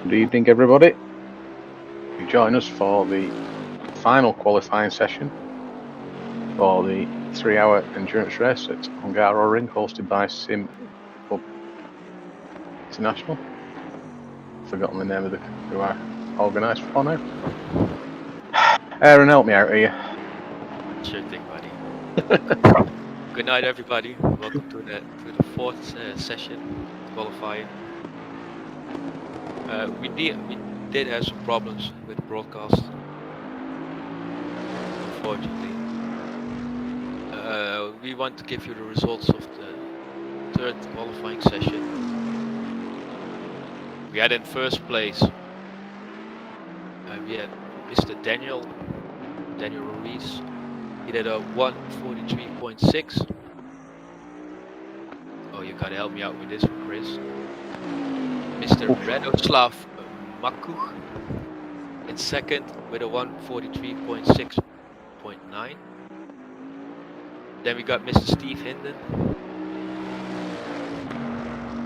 Good evening, everybody. You join us for the final qualifying session for the 3-hour endurance race at Hungaroring, hosted by Sim Club International. Forgotten the name of who I organised for now. Aaron, help me out here. Sure thing, buddy. Good night, everybody. Welcome to the fourth session qualifying. We did have some problems with broadcast, unfortunately. We want to give you the results of the third qualifying session. We had in first place, we had Mr. Daniel Ruiz. He did a 1:43.6. Oh, you gotta help me out with this one, Chris. Mr. Radoslav Makuch in second with a 1:43.6.9. Then we got Mr. Steve Hinden.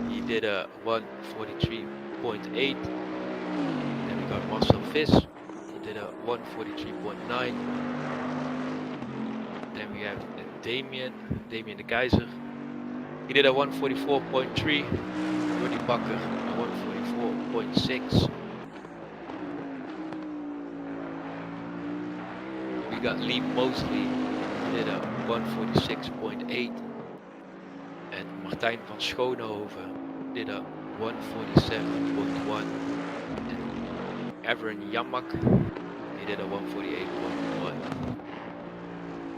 He did a 1:43.8. Then we got Marcel Vis. He did a 1:43.9. Then we have Damien de Keizer. He did a 1:44.3. Rudy Bakker, a 1:44.6. We got Lee Mosley, he did a 1:46.8. And Martijn van Schoonhoven did a 1:47.1. And Everin Yamak, he did a 1:48.1.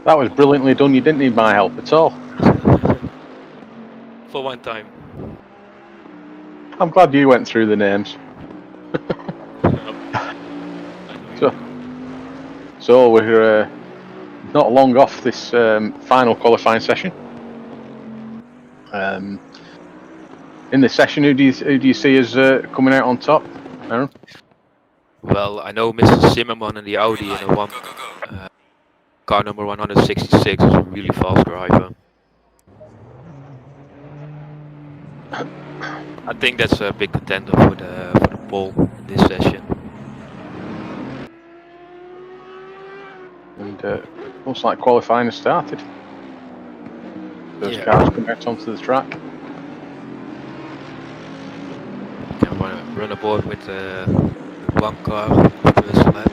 That was brilliantly done. You didn't need my help at all. For one time. I'm glad you went through the names. So we're not long off this final qualifying session. In this session, who do you see as coming out on top, Aaron? Well, I know Mr. Zimmerman in the Audi in a car number 166 is a really fast driver. I think that's a big contender for the pole in this session. And looks like qualifying has started. Those cars come out onto the track. Can run aboard with one car first lap.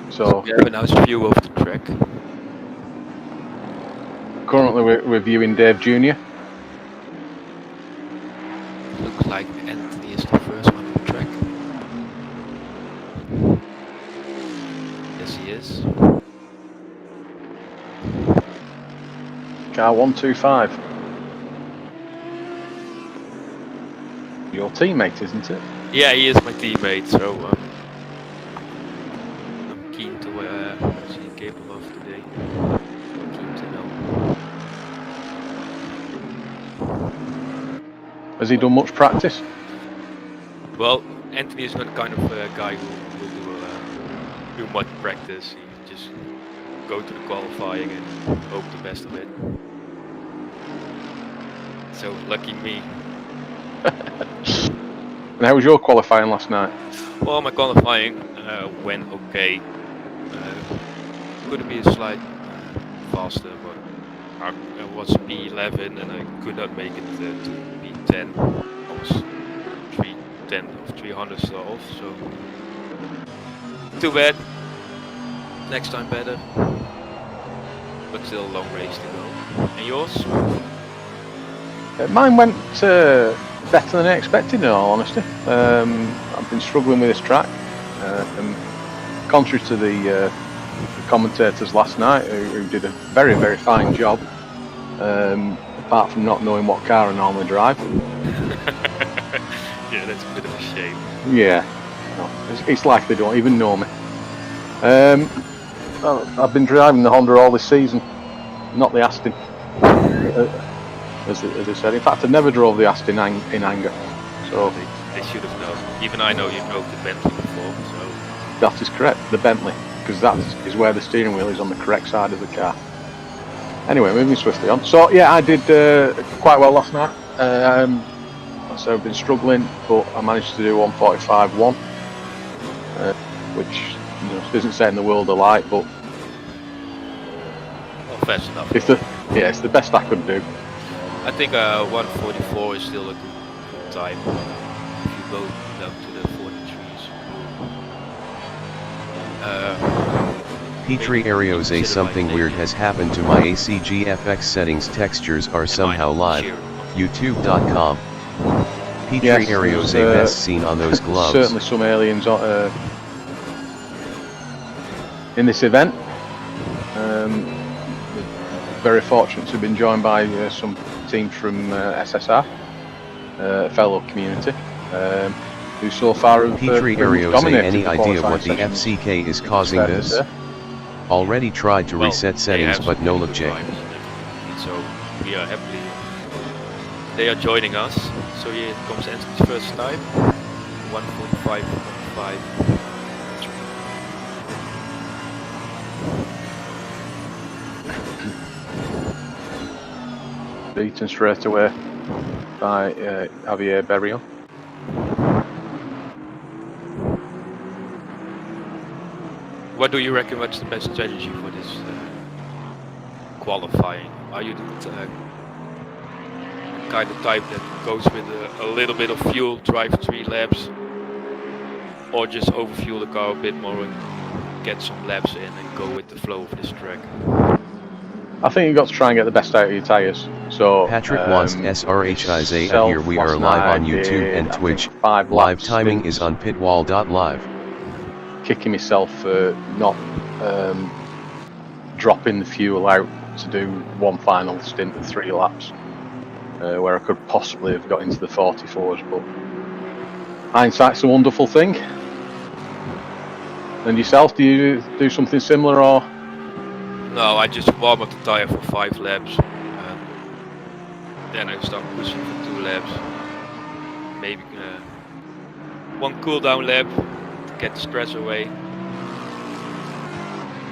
So we have a nice view of the track. Currently we're viewing Dave Jr. Looks like Anthony is the first one on the track. Yes, he is. Car 125. Your teammate, isn't it? Yeah, he is my teammate, so I'm keen to see him capable of today. Keen to know. Has he done much practice? Well, Anthony is not the kind of guy who will do much practice. He just go to the qualifying and hope the best of it. So lucky me. And how was your qualifying last night? Well, my qualifying went okay. Could be a slight faster, but I was P11 and I could not make it to P10. I was 300 off, so too bad. Next time better. But still a long race to go. And yours? Mine went better than I expected, in all honesty. I've been struggling with this track. And contrary to the commentators last night, who did a very, very fine job, apart from not knowing what car I normally drive. Yeah, that's a bit of a shame. Yeah, no, it's like they don't even know me. I've been driving the Honda all this season, not the Aston, as I said. In fact, I never drove the Aston in anger. So they should have known. Even I know you drove the Bentley before, so that is correct, the Bentley, because that is where the steering wheel is on the correct side of the car. Anyway, moving swiftly on. So yeah, I did quite well last night. So I've been struggling, but I managed to do 1:45.1, which isn't setting the world alight, but fast enough. It's the best I could do. I think 1:44 is still a good time. If you go down to the 43s. Petri Arios say something weird has happened to my ACGFX settings. Textures are somehow live. YouTube.com. Petri Arios a best seen on those gloves. Certainly some aliens in this event. Very fortunate to have been joined by some teams from SSR, fellow community, who so far have Petri Arios dominated. Any idea what the FCK is causing this? Already tried to reset settings, but no luck, Jay. So we are happily. They are joining us. So here comes Anthony's first time. 1:45.5. Beaten straight away by Javier Berrio. What do you reckon? What's the best strategy for this qualifying? Are you the kind of type that goes with a little bit of fuel, drive 3 laps, or just overfuel the car a bit more and get some laps in and go with the flow of this track? I think you've got to try and get the best out of your tyres. So Patrick wants SRHI's here. We are live on YouTube and Twitch. Livetiming is on Pitwall.live. Kicking myself for not dropping the fuel out to do one final stint of 3 laps, where I could possibly have got into the 44s, but hindsight's a wonderful thing. And yourself, do you do something similar, or? No, I just warm up the tyre for 5 laps, and then I start pushing for 2 laps, maybe 1 cool down lap to get the stress away,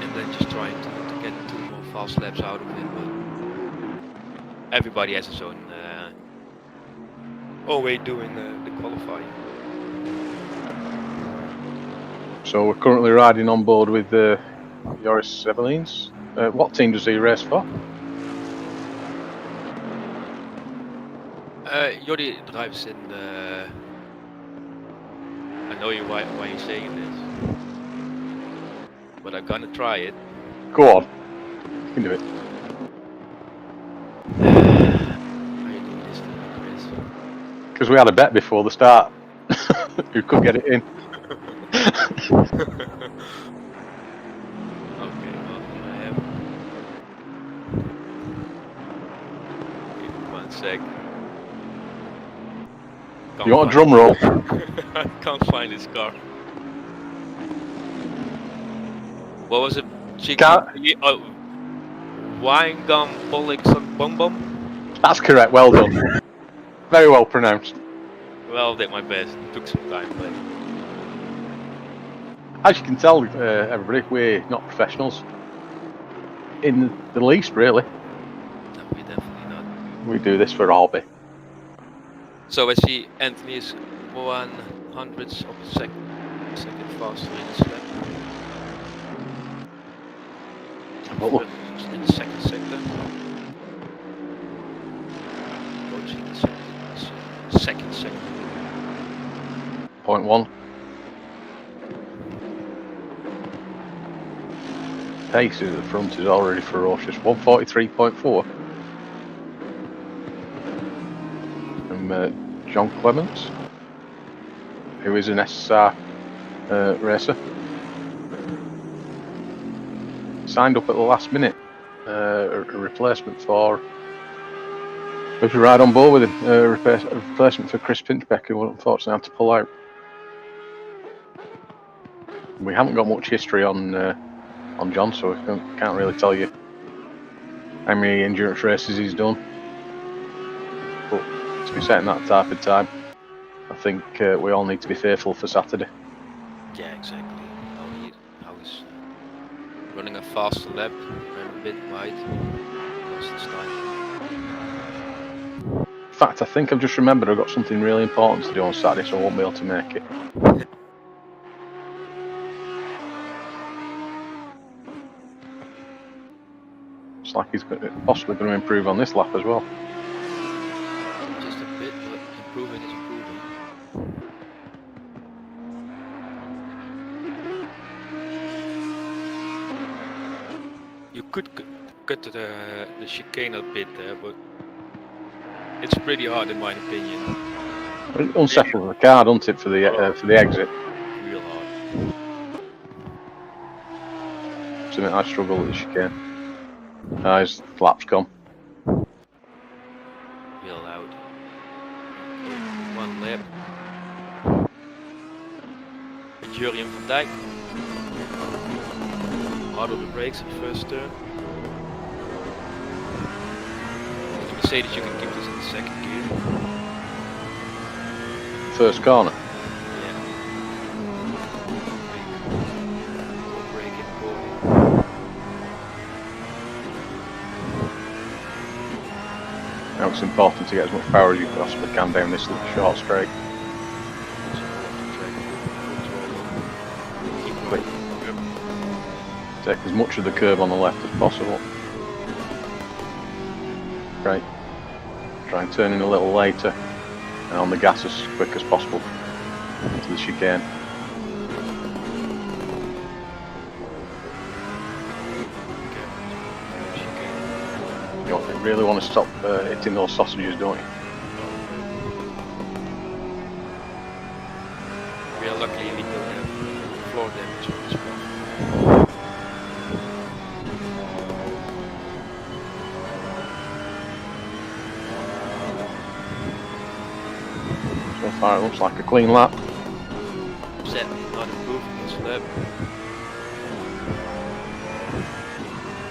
and then just trying to get 2 more fast laps out of it. But everybody has his own way doing the qualifying. So we're currently riding on board with Joris Sevelins. What team does he race for? Jordi drives in I know you why you're saying this, but I'm gonna try it. Go on, you can do it. How you doing this, Chris? Because we had a bet before the start. Who could get it in? Okay, well, I have. Give me 1 sec. You want a drum roll? I can't find this car. What was it? Wine gum bollocks bum bum? That's correct, well done. Very well pronounced. Well, I did my best. It took some time, but as you can tell, everybody, we're not professionals in the least, really. no, we're definitely not. We do this for a hobby. So I see Anthony is 1/100th of a second faster in this lap. In the second sector. Approaching the second sector. 0.1. Pace at the front is already ferocious. 1:43.4. From John Clements, who is an SSR racer. Signed up at the last minute, a replacement for. We could ride on board with him. A replacement for Chris Pinchbeck, who unfortunately had to pull out. We haven't got much history on John, so we can't really tell you how many endurance races he's done. But to be setting that type of time, I think we all need to be faithful for Saturday. Yeah, exactly. I was running a faster lap, ran a bit wide, lost its time. fact, I think I've just remembered I've got something really important to do on Saturday, so I won't be able to make it. It's like he's possibly going to improve on this lap as well. Just a bit, but improving is improving. You could cut the chicane a bit there, but it's pretty hard in my opinion. It unsettles the car, doesn't it, for the exit? Real hard. Something I struggle with the chicane. His lap's gone. Real loud. One lap. Julian van Dijk. Hard on the brakes in the first turn. The Mercedes, you can keep this in the second gear. First corner. Yeah. Brake in corner. Now it's important to get as much power as you possibly can down this short straight. Take as much of the curve on the left as possible. Right. Try and turn in a little later and on the gas as quick as possible into the chicane. You really want to stop hitting those sausages, don't you? We are lucky we don't have floor damage on this one. So far it looks like a clean lap. Certainly not improving this lap.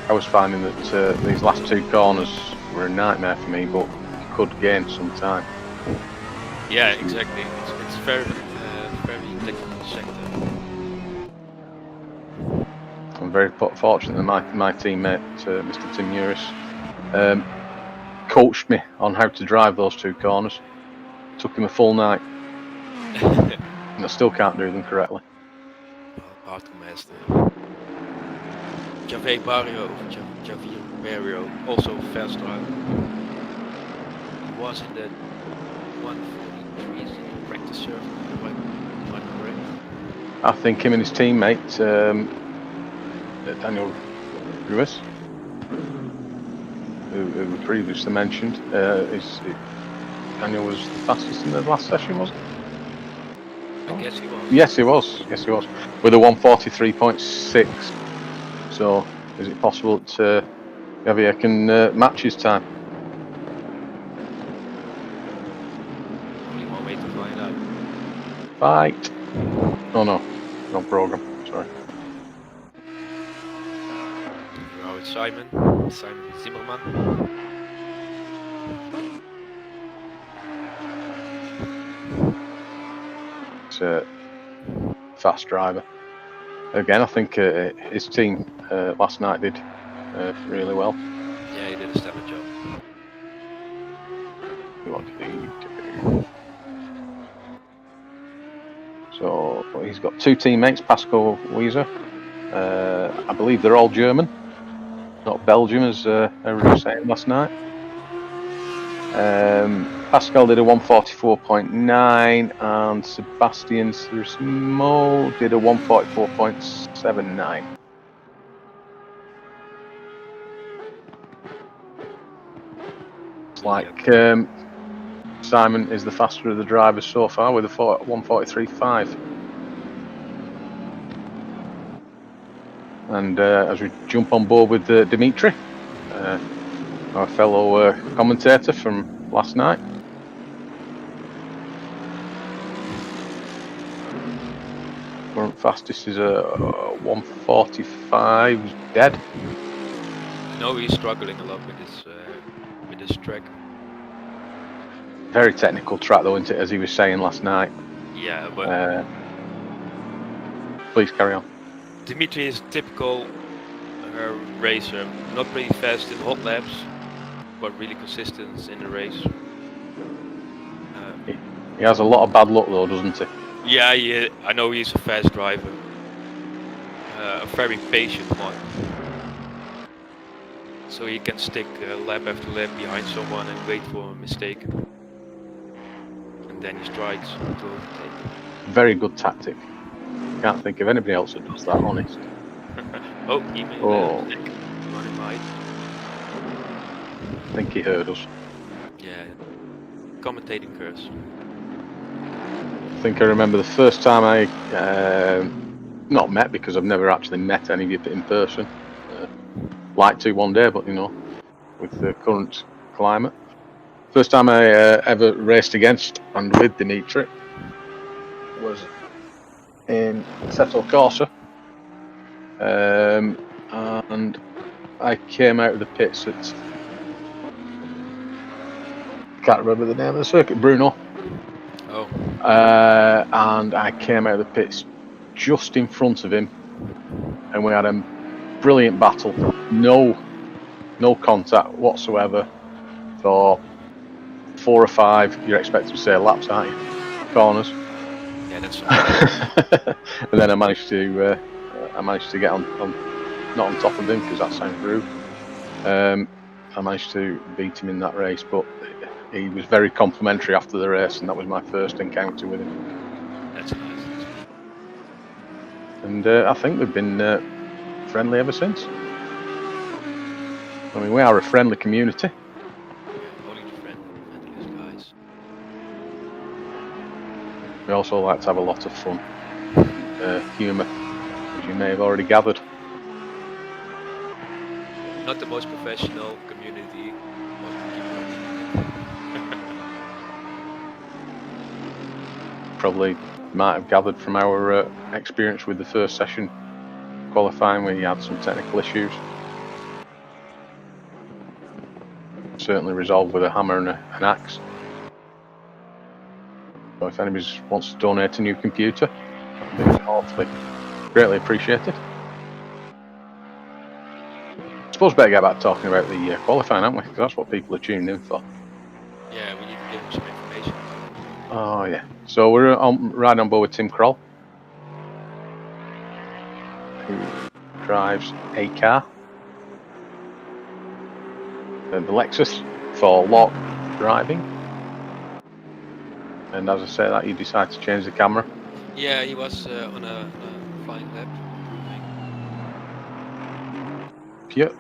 I was finding that these last two corners were a nightmare for me, but you could gain some time. Yeah, exactly. It's very technical sector. I'm very fortunate that my teammate, Mr. Tim Uris, coached me on how to drive those two corners. It took him a full night, and I still can't do them correctly. Hard to master. Javier Barrio, also a fast driver. He was in the 143 in the practice circuit, am I correct? I think him and his teammate, Daniel Ruiz, who we previously mentioned, Daniel was the fastest in the last session, wasn't he? I guess he was. Yes, he was. Yes, he was. With a 143.6. So, is it possible that Javier can match his time? Only one way to find out. Fight! Oh no, wrong program. Sorry. Now it's Simon Zimmerman. It's a fast driver. Again, I think his team last night did really well. Yeah, he did a stellar job. What did he do? So he's got two teammates, Pascal Weiser. I believe they're all German, not Belgium, as everyone was saying last night. Pascal did a 144.9 and Sebastian Sirismo did a 144.79. It's like Simon is the faster of the drivers so far with a 143.5. And as we jump on board with Dimitri, our fellow commentator from last night. Current fastest is a 145 dead. No, he's struggling a lot with this track. Very technical track though, isn't it, as he was saying last night. Yeah, but please carry on. Dimitri is a typical racer, not pretty fast in hot laps, but really consistent in the race. He has a lot of bad luck though, doesn't he? Yeah, I know he's a fast driver. A very patient one. So he can stick lap after lap behind someone and wait for a mistake. And then he strikes to overtake. Very good tactic. Can't think of anybody else that does that, honest. Oh, he made Oh. a mistake. Running wide. I think he heard us. Yeah. Commentating curse. I think I remember the first time I, not met because I've never actually met any of you in person. Like to one day, but you know, with the current climate. First time I ever raced against and with Dimitri was in Assetto Corsa. And I came out of the pits at, can't remember the name of the circuit, Bruno. Oh. And I came out of the pits just in front of him, and we had a brilliant battle. No contact whatsoever for 4 or 5. You're expected to say laps, aren't you? Corners. Yeah, that's. And then I managed to get on not on top of him because that sounds rude. I managed to beat him in that race, but he was very complimentary after the race, and that was my first encounter with him. That's nice. And I think we've been friendly ever since. I mean, we are a friendly community. Yeah, only the friendliest guys. We also like to have a lot of fun, humour, as you may have already gathered. Not the most professional community. Probably might have gathered from our experience with the first session qualifying where you had some technical issues. Certainly resolved with a hammer and an axe. So if anybody wants to donate a new computer, that would be hopefully greatly appreciated. I suppose better get back to talking about the qualifying, aren't we? Because that's what people are tuning in for. Yeah, we need to give them some information. Oh yeah. So we're riding on board with Tim Kroll, who drives a car, the Lexus, for lock driving. And as I say that, you decide to change the camera. Yeah, he was on a fine lap. Piotr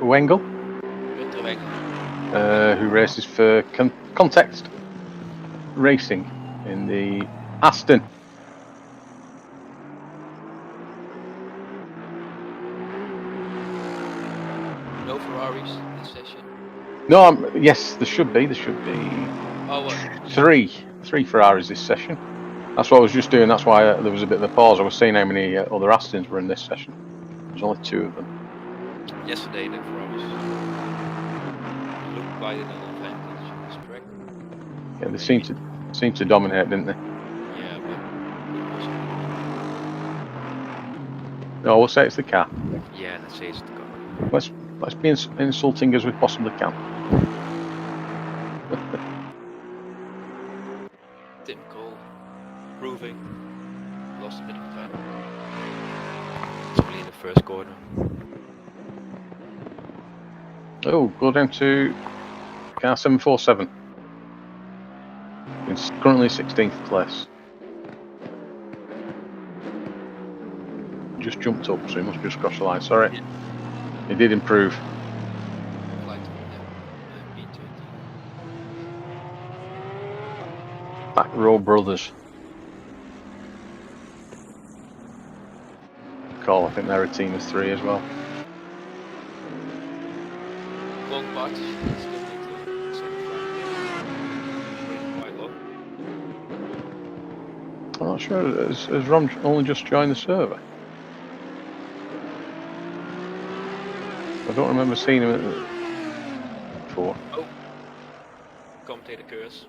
Wengel, who races for Context Racing in the Aston. No Ferraris this session. No, yes, there should be. Oh, what? Three Ferraris this session. That's what I was just doing. That's why there was a bit of a pause. I was seeing how many other Astons were in this session. There's only 2 of them. Yesterday the Ferraris looked quite an advantage on this track. Yeah, they seemed to dominate, didn't they? Yeah, but No, we'll say it's the car. yeah, let's say it's the car. Let's be insulting as we possibly can. Tim Cole proving lost a bit of time. It's only in the first corner. Oh, go down to car 747. It's currently 16th place. Just jumped up, so he must just cross the line. Sorry. Yeah. He did improve. Back row brothers. Call, I think they're a team of 3 as well. Long part. Quite low. I'm not sure. Has Ron only just joined the server? I don't remember seeing him before. Oh. Commentator curse.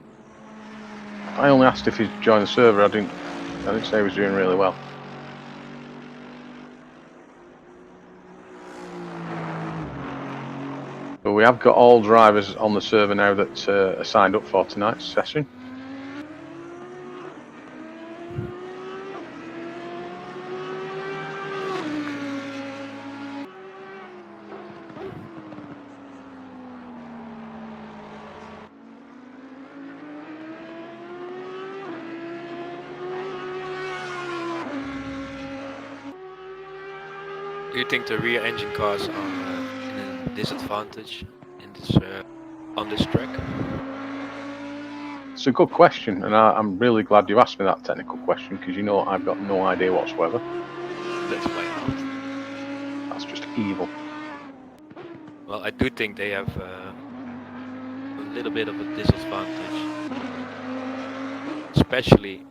I only asked if he'd joined the server. I didn't say he was doing really well. So So we have got all drivers on the server now that are signed up for tonight's session. Do you think the rear engine cars are in a disadvantage in this on this track? It's a good question, and I'm really glad you asked me that technical question, because you know I've got no idea whatsoever. Let's find out. That's just evil. Well, I do think they have a little bit of a disadvantage, especially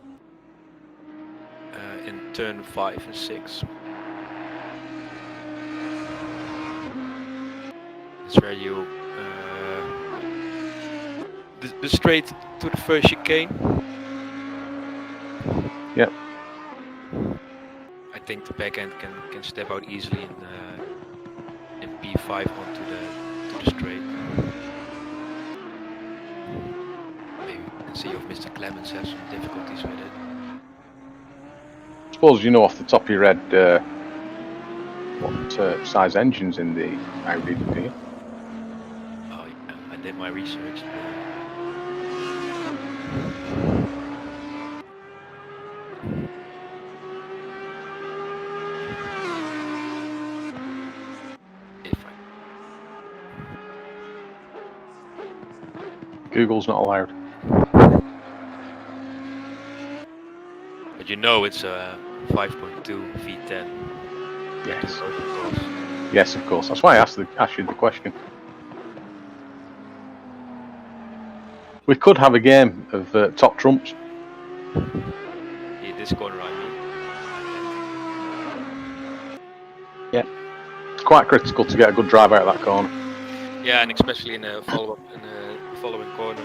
in turn 5 and 6. It's where you the straight to the first chicane. Yep. I think the back end can step out easily in P5 onto the straight. Maybe we can see if Mr. Clemens has some difficulties with it. I suppose you know off the top of your head what size engines in the Audi, do you? Oh yeah, I did my research. Google's not allowed. But you know it's a 5.2 V10. Yes. Yes, of course. That's why I asked you the question. We could have a game of top trumps. Yeah, this corner I mean. Yeah. It's quite critical to get a good drive out of that corner. Yeah, and especially in a follow-up in a following corner.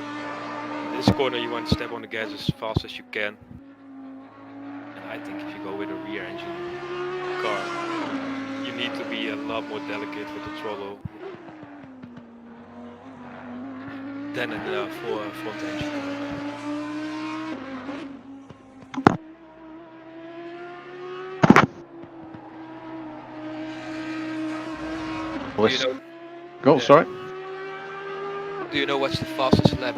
In this corner you want to step on the gas as fast as you can. And I think if you go with a rear engine car, you need to be a lot more delicate with the throttle than in a front engine car. Sorry. Do you know what's the fastest lap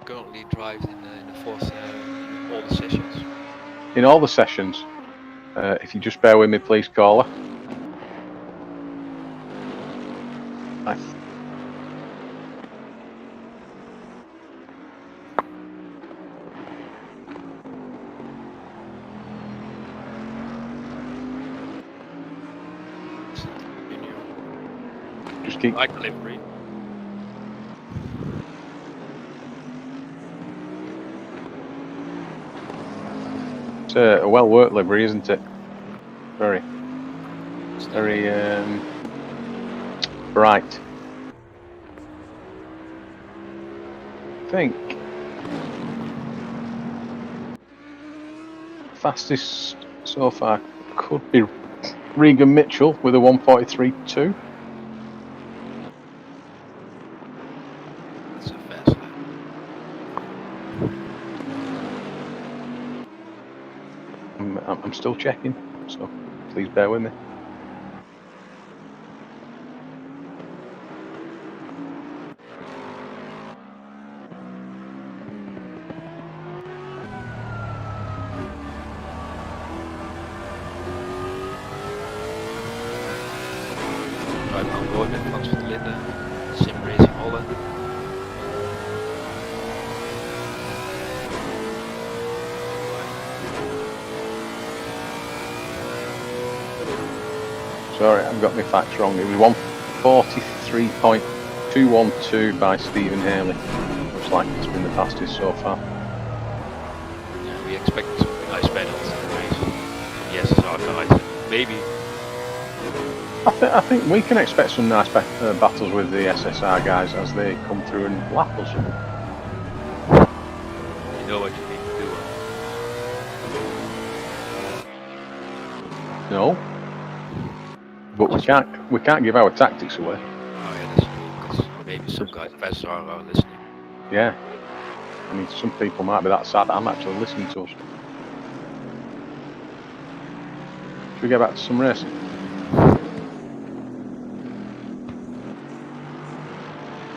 currently drives in the fourth in all the sessions? In all the sessions, if you just bear with me, please, caller. Just keep. Like delivery. It's a well-worked livery, isn't it? Very bright. I think fastest so far could be Regan Mitchell with a 1:43.2. That's a fast lap. I'm still checking, so please bear with me. Driving on board with Frans van der Linden, Sim Racing Holland. Sorry, I've got my facts wrong. It was 1:43.212 by Stephen Haley. Looks like it's been the fastest so far. Yeah, we expect some nice battles in the race. Yes, SRHI guys. Maybe. I think we can expect some nice battles with the SSR guys as they come through and lap us. You know what you need to do. No, but we can't give our tactics away. Oh yeah, that's true. Maybe some guys of SR are listening. Yeah. I mean, some people might be that sad that I'm actually listening to us. Should we get back to some racing?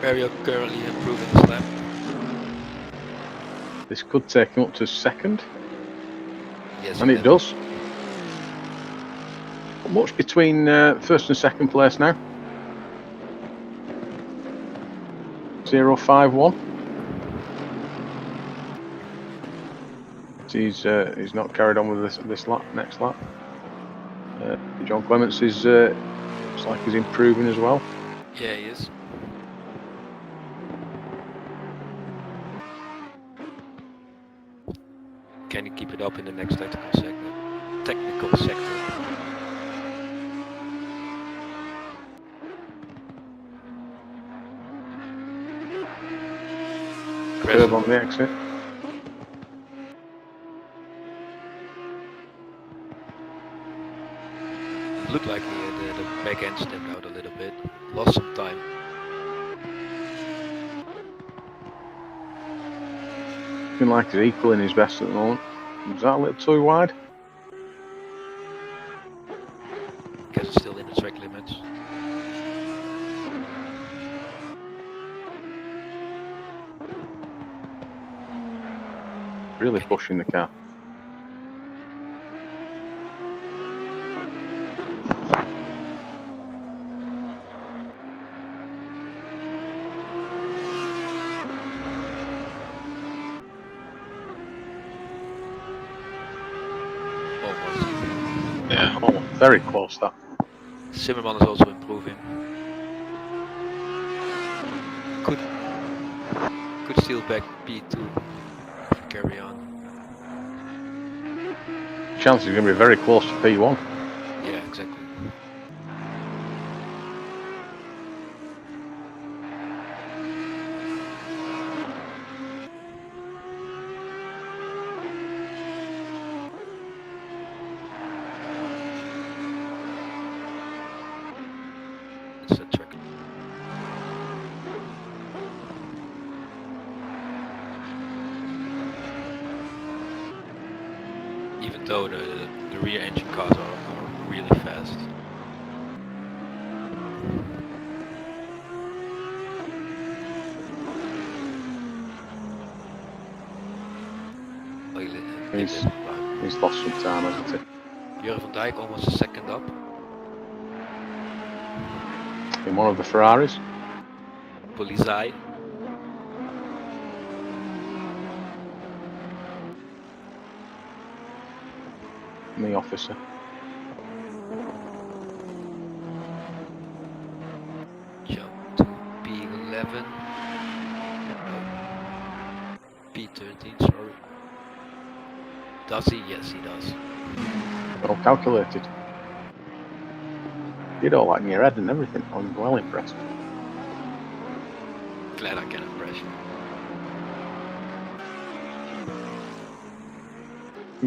Where you're currently improving this lap. This could take him up to second. Yes, And it does. Not much between first and second place now. 0.51. He's not carried on with this lap, next lap. John Clements is looks like he's improving as well. Yeah, he is. Can you keep it up in the next technical segment? Technical sector. Curb on the exit. It looked like the back end stepped out a little bit. Lost some time. Looking like he's equaling his best at the moment. Was that a little too wide? Guess it's still in the track limits. Really pushing the car. Almost. Yeah, oh, very close that. Zimmerman is also improving. Could steal back P2. Carry on. Chances are going to be very close to P1. Yeah, exactly. It's a track. Even though the rear engine cars are really fast. He's lost some time, hasn't he? Jurgen van Dijk almost a second up. In one of the Ferraris. Polizei. And the officer. Jump to P11. P13, sorry. Does he? Yes, he does. Well calculated. Did all that in your head and everything. I'm well impressed. Glad I can impress you.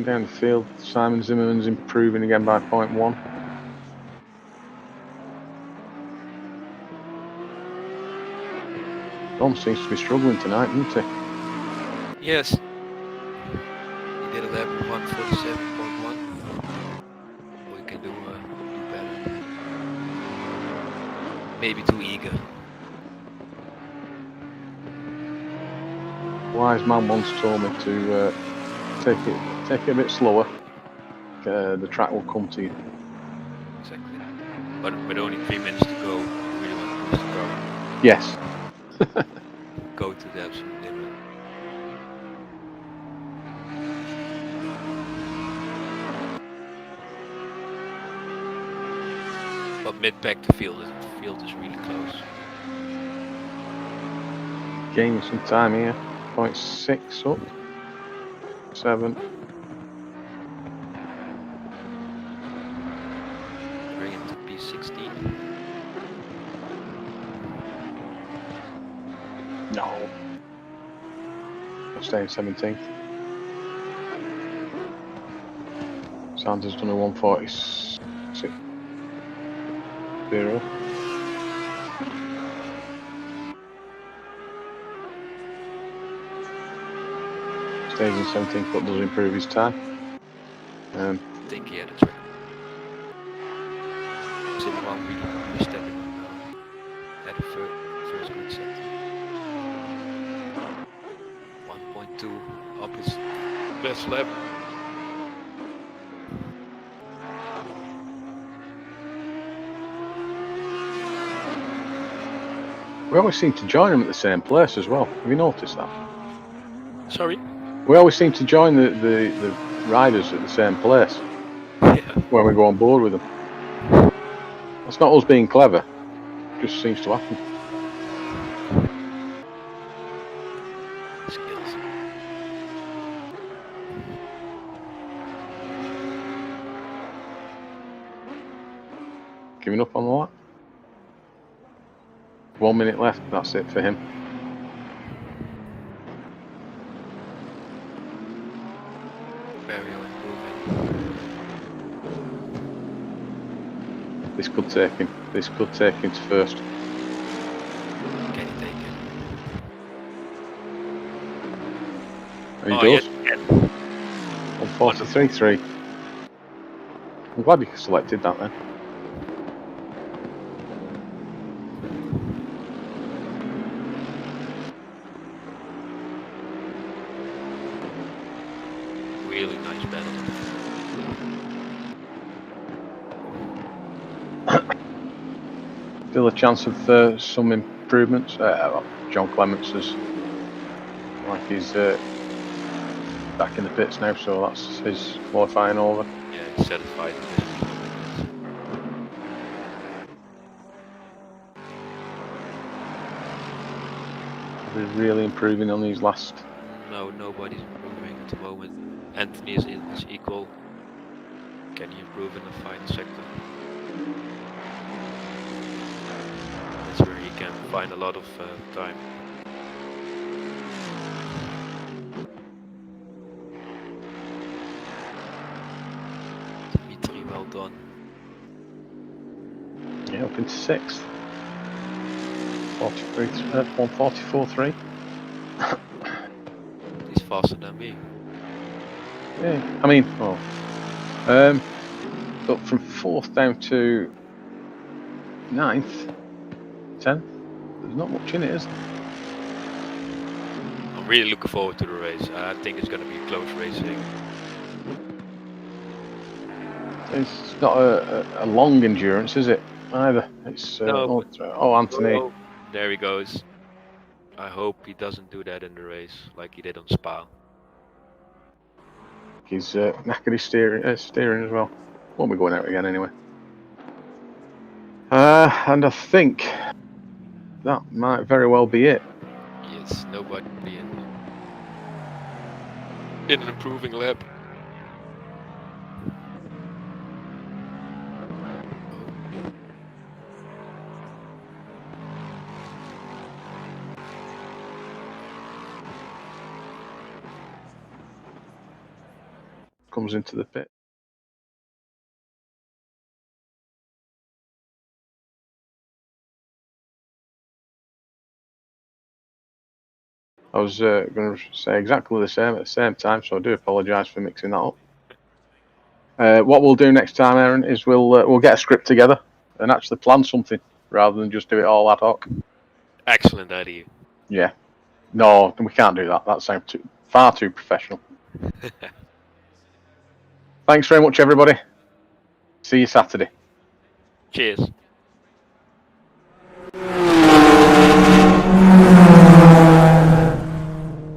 Down the field, Simon Zimmerman's improving again by 0.1. Don seems to be struggling tonight, doesn't he? Yes. He did a lap of 147.1. We can do better. Maybe too eager. Wise man once told me to take it a bit slower. The track will come to you. Exactly. But with only 3 minutes to go, you really want to push the car. Yes. Go to the absolute limit. But mid-pack the field is really close. Gaining some time here. 0.6 up. 7. Bring him to P16. No. I'm staying 17th. Sanders done a 146. 0. Stays in 17th, but does improve his time. I think he had a track. Sim 1 really stepping up now. Had a first good set. 1.2 up his best lap. We always seem to join them at the same place as well. Have you noticed that? Sorry? We always seem to join the riders at the same place when we go on board with them. That's not us being clever. It just seems to happen. Skills. Giving up on the lap. 1 minute left. That's it for him. Very improving. This could take him. This could take him to first. Can he take it? And he does. Yeah. 1:43.3. I'm glad you selected that then. Really nice battle. Still a chance of some improvements. John Clements is like he's back in the pits now, so that's his qualifying over. Yeah, he's satisfied with this. They're really improving on these last. No, nobody's improving at the moment. Anthony is equal. Can he improve in the final sector? That's where he can find a lot of time. Dimitri, well done. Yeah, up into 6th. 1:44.3. He's faster than me. Yeah, I mean, but from 4th down to 9th, 10th, there's not much in it, is there? I'm really looking forward to the race. I think it's going to be close racing. It's not a long endurance, is it? Either. It's No. Anthony. Oh, there he goes. I hope he doesn't do that in the race like he did on Spa. He's knackered his steering as well. Won't be going out again anyway. And I think that might very well be it. Yes, nobody in an improving lap. Comes into the pit. I was going to say exactly the same at the same time, so I do apologise for mixing that up. What we'll do next time, Aaron, is we'll get a script together and actually plan something rather than just do it all ad hoc. Excellent idea. Yeah. No, we can't do that. That sounds far too professional. Thanks very much, everybody. See you Saturday. Cheers.